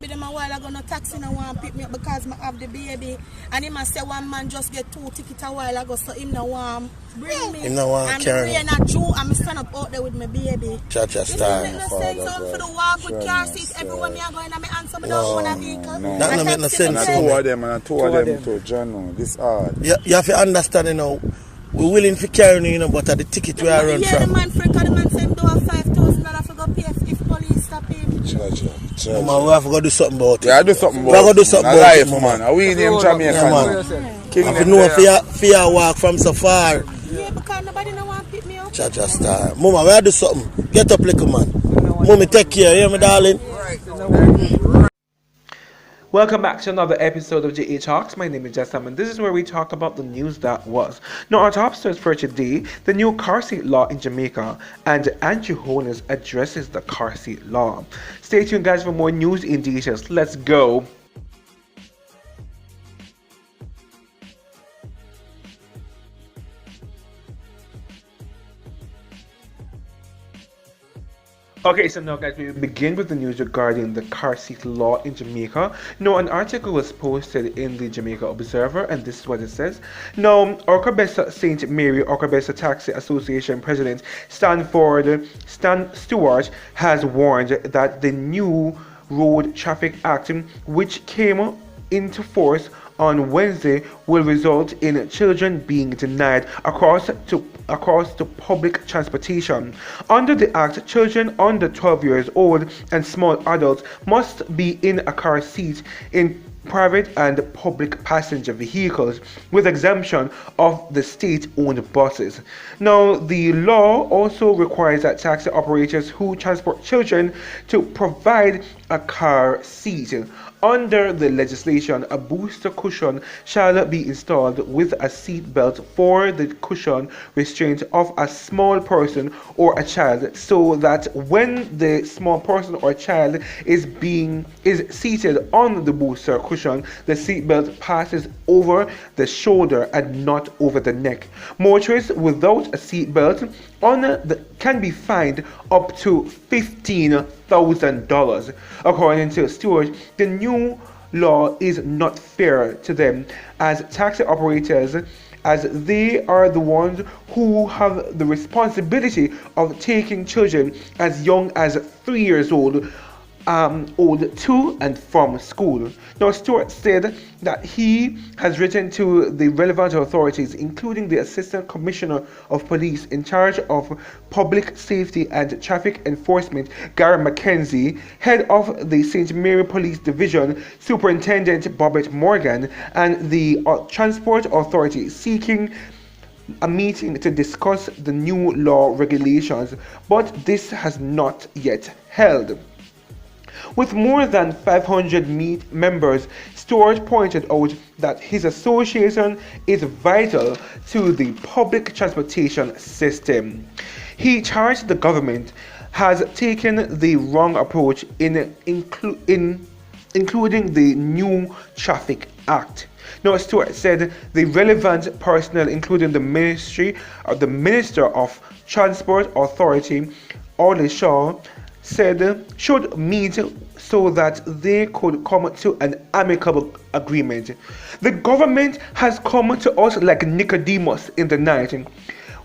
with him a while ago, no taxi no want pick me up because I have the baby. And he must say one man just get 2 tickets a while ago, so him no want bring me. Him no want and carry. the rain a Jew, and I stand up out there with my baby. Cha-cha style. This doesn't make no sense for the walk with car seat everywhere me are going and me answer me don't own a vehicle. That don't make no sense. And two of them to John, this hard. You have to understand, you know, we're willing to carry you know, but at the ticket we are run yeah, from. the man freak, the man say him do a $5,000 for go pay if police stop him. No, man, we have to go do something about it. Yeah, do something about it. We have to do something about it, man. Are we name Jamaican? Yeah, man. You know if you walk from so far. Yeah, because nobody no want to pick me up. Cha-cha style. Mama, we have to do something. Get up, little man. Mommy, take care, hear me, darling? Welcome back to another episode of JA Talks. My name is Jessam, and this is where we talk about the news that was. Now, our top stories for today, the new car seat law in Jamaica, and Andrew Holness addresses the car seat law. Stay tuned, guys, for more news in details. Let's go. Okay, so now guys, we begin with the news regarding the car seat law in Jamaica. Now, an article was posted in the Jamaica Observer, and this is what it says. Now, Orcabessa St. Mary Orcabessa Taxi Association President Stan Stewart has warned that the new Road Traffic Act, which came into force on Wednesday, will result in children being denied across to public transportation. Under the Act, children under 12 years old and small adults must be in a car seat in private and public passenger vehicles, with exemption of the state-owned buses. Now, the law also requires that taxi operators who transport children to provide a car seat. Under the legislation, a booster cushion shall be installed with a seat belt for the cushion restraint of a small person or a child, so that when the small person or child is seated on the booster cushion, the seat belt passes over the shoulder and not over the neck. Motorists without a seat belt can be fined up to $15,000. According to Stewart, the new law is not fair to them as taxi operators, as they are the ones who have the responsibility of taking children as young as 3 years old to and from school. Now, Stewart said that he has written to the relevant authorities, including the Assistant Commissioner of Police in charge of Public Safety and Traffic Enforcement, Gary Mackenzie, head of the St. Mary Police Division, Superintendent Bobette Morgan, and the Transport Authority, seeking a meeting to discuss the new law regulations, but this has not yet held. With more than 500 members, Stewart pointed out that his association is vital to the public transportation system. He charged the government has taken the wrong approach in including the new Traffic Act. Now, Stewart said the relevant personnel, including the Minister of Transport Authority, Orley Shaw, said should meet so that they could come to an amicable agreement. The government has come to us like Nicodemus in the night.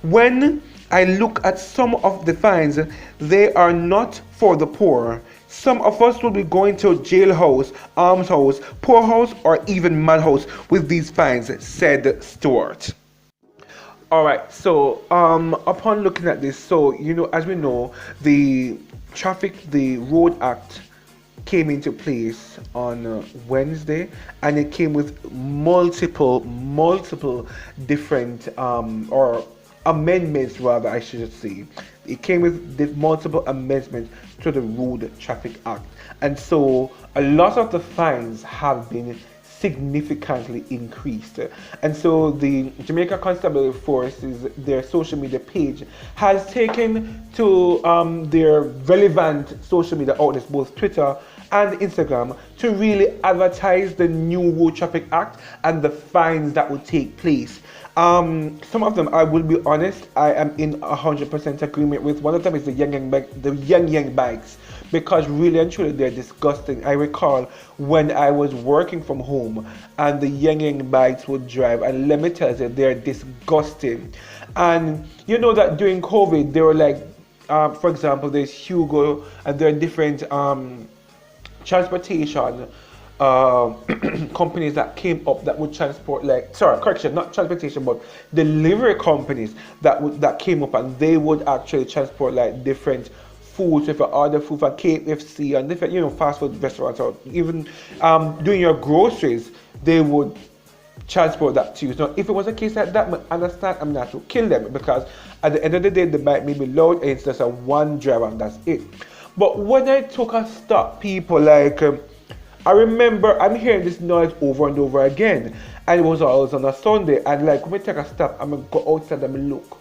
When I look at some of the fines, they are not for the poor. Some of us will be going to jailhouse, almshouse, poorhouse, or even madhouse with these fines, said Stewart. Alright, so upon looking at this, so as we know, the Road Act came into place on Wednesday, and it came with multiple different or amendments, rather I should say. It came with multiple amendments to the Road Traffic Act, and so a lot of the fines have been significantly increased. And so the Jamaica Constabulary Force's their social media page has taken to their relevant social media outlets, both Twitter and Instagram, to really advertise the new Road Traffic Act and the fines that will take place. Some of them, I will be honest, I am in 100% agreement with. One of them is the Yang Yang bikes, because really and truly they're disgusting. I recall when I was working from home and the young bikes would drive, and let me tell you, they're disgusting. And you know that during COVID, they were like, for example, there's Hugo, and there are different transportation companies that came up that would transport, like, sorry, correction, not transportation, but delivery companies that came up, and they would actually transport like different foods. If you order food for KFC and different, fast food restaurants, or even doing your groceries, they would transport that to you. So if it was a case like that, I understand I'm not to kill them, because at the end of the day, the bike may be loud and it's just a one driver and that's it. But when I took a stop, people, like, I remember I'm hearing this noise over and over again, and it was always on a Sunday. And like when I take a stop, I'm gonna go outside and look,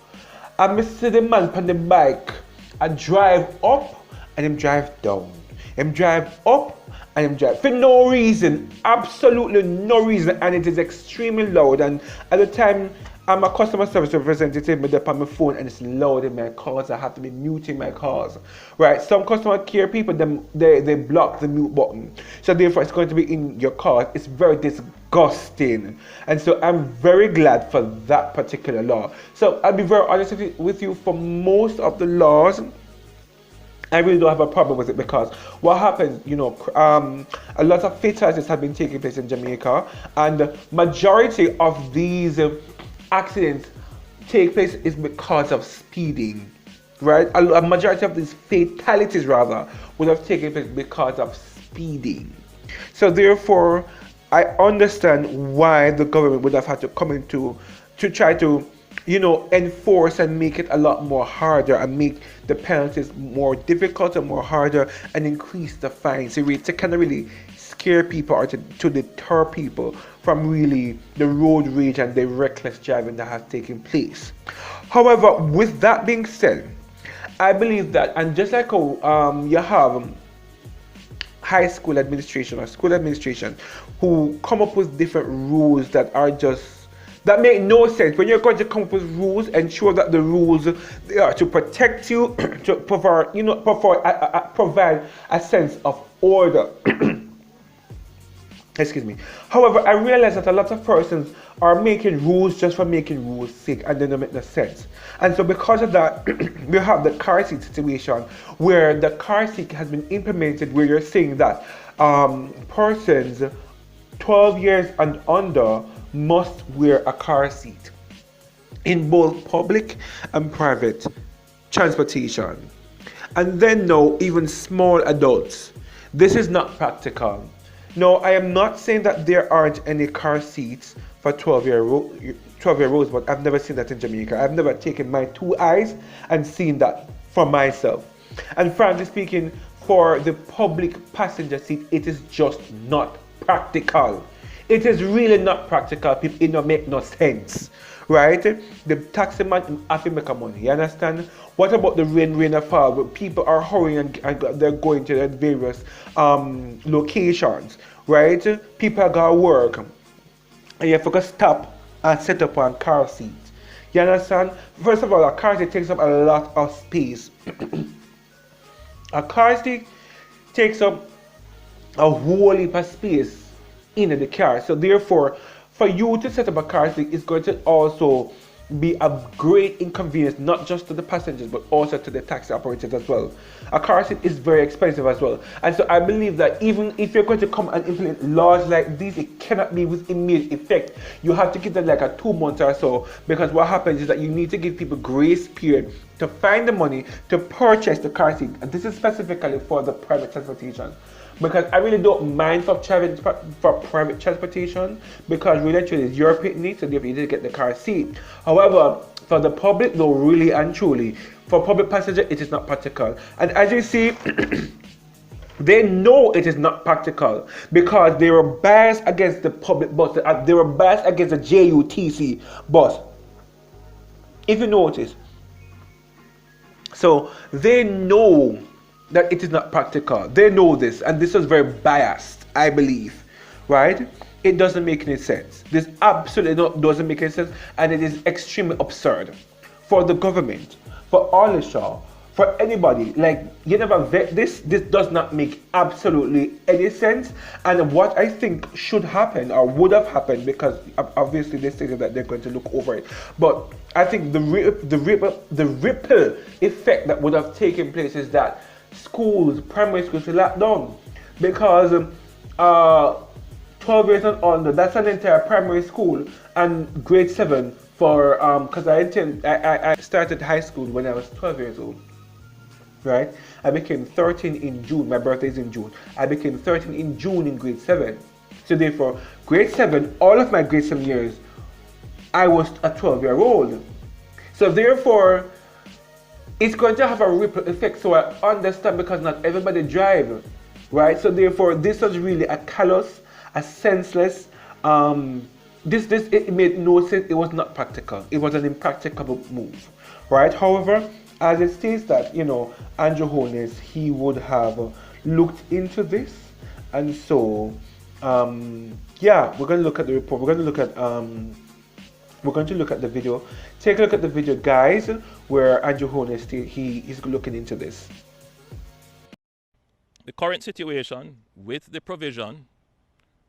and I see the man on the bike, I drive up and him drive down, him drive up and him drive for no reason, absolutely no reason, and it is extremely loud. And at the time, I'm a customer service representative with on my phone, and it's loud in my cars. I have to be muting my cars, right? Some customer care people, they block the mute button, so therefore it's going to be in your car. It's very disgusting, and so I'm very glad for that particular law. So I'll be very honest with you. For most of the laws, I really don't have a problem with it, because what happens, a lot of fatalities have been taking place in Jamaica, and the majority of these accidents take place is because of speeding, right? A majority of these fatalities, rather, would have taken place because of speeding. So therefore, I understand why the government would have had to come into to try to, enforce and make it a lot more harder, and make the penalties more difficult and more harder, and increase the fines to kind of really scare people, or to deter people from really the road rage and the reckless driving that has taken place. However, with that being said, I believe that, and just like how you have high school administration or school administration who come up with different rules that make no sense. When you're going to come up with rules, ensure that the rules, they are to protect you, to provide a sense of order. Excuse me. However, I realize that a lot of persons are making rules just for making rules' sake, and they don't make no sense. And so because of that, we have the car seat situation, where the car seat has been implemented, where you're saying that persons 12 years and under must wear a car seat in both public and private transportation. And then now, even small adults. This is not practical. No, I am not saying that there aren't any car seats for 12-year-olds, but I've never seen that in Jamaica. I've never taken my 2 eyes and seen that for myself. And frankly speaking, for the public passenger seat, it is just not practical. It is really not practical. It don't make no sense, right? The taxi man have to make a money, you understand? What about the rain or fall, where people are hurrying and they're going to various locations, right? People are going to work, and you have to stop and set up on car seat. You understand? First of all, a car seat takes up a lot of space. A car seat takes up a whole heap of space in the car. So therefore, for you to set up a car seat is going to also be a great inconvenience, not just to the passengers, but also to the taxi operators as well. A car seat is very expensive as well. And so I believe that even if you're going to come and implement laws like these, it cannot be with immediate effect. You have to give them like a 2 months or so, because what happens is that you need to give people grace period to find the money to purchase the car seat. And this is specifically for the private transportation. Because I really don't mind for private transportation, because really actually it's your picnic, so therefore you need to get the car seat. However, for the public, though, really and truly, for public passenger, it is not practical. And as you see, they know it is not practical, because they were biased against the public bus. They were biased against the JUTC bus, if you notice. So they know that it is not practical. They know this, and this is very biased, I believe, right? It doesn't make any sense. This absolutely doesn't make any sense, and it is extremely absurd for the government, for Holness, for for anybody. Like, you never vet this. This does not make absolutely any sense. And what I think should happen or would have happened, because obviously they stated that they're going to look over it, but I think the ripple effect that would have taken place is that schools, primary schools, should lock down, because 12 years and under, that's an entire primary school, and grade 7 for because I started high school when I was 12 years old. Right? I became 13 in June. My birthday is in June. I became 13 in June in grade 7. So therefore, grade 7, all of my grade 7 years, I was a 12-year-old. So therefore, it's going to have a ripple effect. So I understand, because not everybody drive, right? So therefore, this was really a callous, a senseless. It made no sense. It was not practical. It was an impracticable move, right? However, as it states that, you know, Andrew Holness, he would have looked into this, and so yeah, we're going to look at the report. We're going to look at the video. Take a look at the video, guys, where Andrew Holness he's looking into this. The current situation with the provision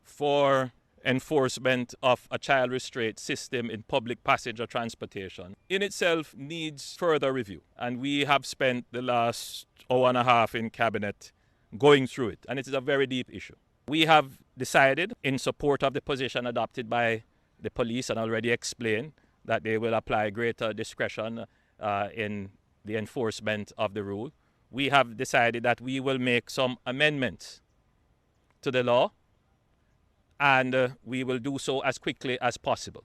for enforcement of a child restraint system in public passenger transportation in itself needs further review. And we have spent the last hour and a half in cabinet going through it, and it is a very deep issue. We have decided, in support of the position adopted by the police, and already explained that they will apply greater discretion in the enforcement of the rule. We have decided that we will make some amendments to the law, and we will do so as quickly as possible.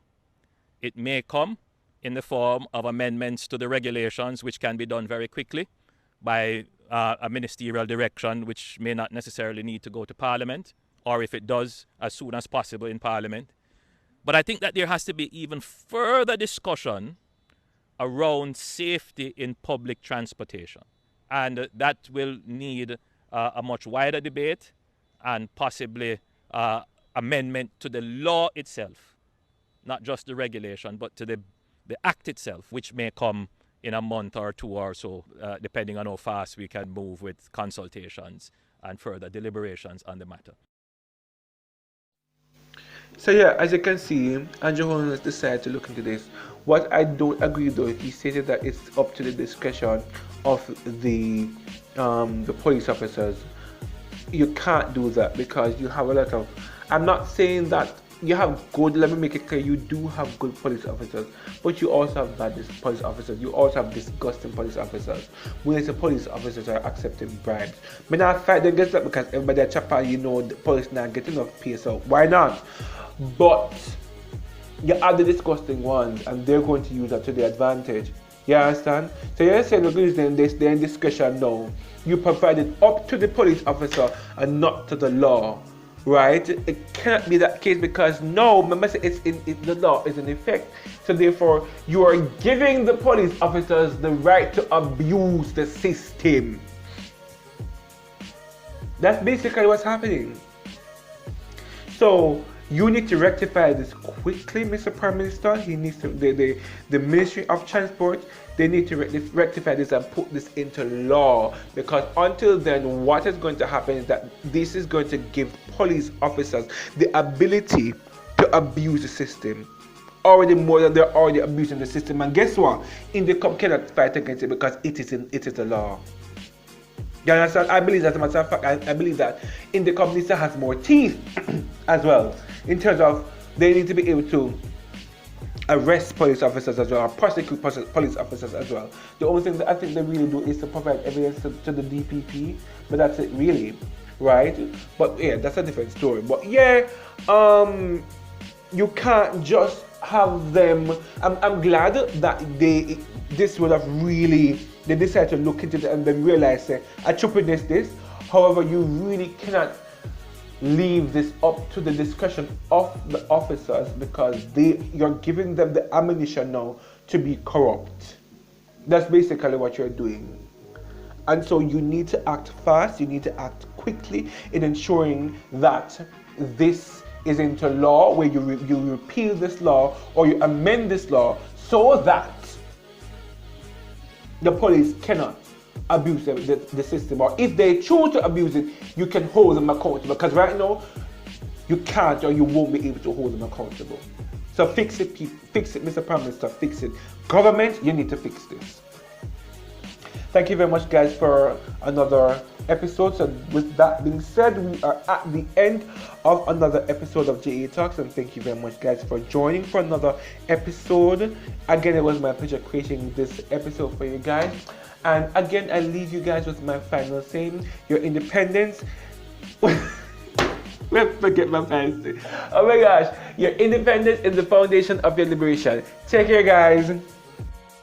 It may come in the form of amendments to the regulations, which can be done very quickly by a ministerial direction, which may not necessarily need to go to Parliament, or if it does, as soon as possible in Parliament. But I think that there has to be even further discussion around safety in public transportation. And that will need a much wider debate, and possibly amendment to the law itself, not just the regulation, but to the act itself, which may come in a month or two or so, depending on how fast we can move with consultations and further deliberations on the matter. So yeah, as you can see, Andrew Holness decided to look into this. What I don't agree though, he stated that it's up to the discretion of the police officers. You can't do that, because you have a lot of, I'm not saying that you have good, let me make it clear, you do have good police officers, but you also have bad police officers. You also have disgusting police officers. When the police officers are accepting bribes, but not fight against that, because everybody at Chapel, you know, the police not getting enough pay, so why not? But you have the disgusting ones, and they're going to use that to their advantage. You understand? So you're saying they're in discretion now. You provide it up to the police officer and not to the law, right? It cannot be that case, because no, remember, the law is in effect. So therefore, you are giving the police officers the right to abuse the system. That's basically what's happening. So you need to rectify this quickly, Mr. Prime Minister. He needs to, the Ministry of Transport, they need to rectify this and put this into law, because until then, what is going to happen is that this is going to give police officers the ability to abuse the system, already more than they're already abusing the system. And guess what? Indicom cannot fight against it, because it is the law. You understand? I believe that, as a matter of fact, I believe that Indicom needs to have more teeth as well, in terms of they need to be able to arrest police officers as well, or prosecute police officers as well. The only thing that I think they really do is to provide evidence to the DPP, but that's it really, right? But yeah, that's a different story. But yeah, you can't just have them. I'm glad that this would have really, they decided to look into it and then realize that I this. However, you really cannot leave this up to the discretion of the officers, because you're giving them the ammunition now to be corrupt. That's basically what you're doing. And so you need to act fast, you need to act quickly in ensuring that this is into law, where you repeal this law or you amend this law, so that the police cannot abuse the system, or if they choose to abuse it, you can hold them accountable, because right now you can't or you won't be able to hold them accountable. So fix it, fix it, Mr. Prime Minister, fix it. Government, you need to fix this. Thank you very much, guys, for another episode. So with that being said, we are at the end of another episode of JA Talks, and thank you very much, guys, for joining for another episode. Again, it was my pleasure creating this episode for you guys. And again, I leave you guys with my final saying: your independence. Forget my fancy. Oh my gosh, your independence is the foundation of your liberation. Take care, guys.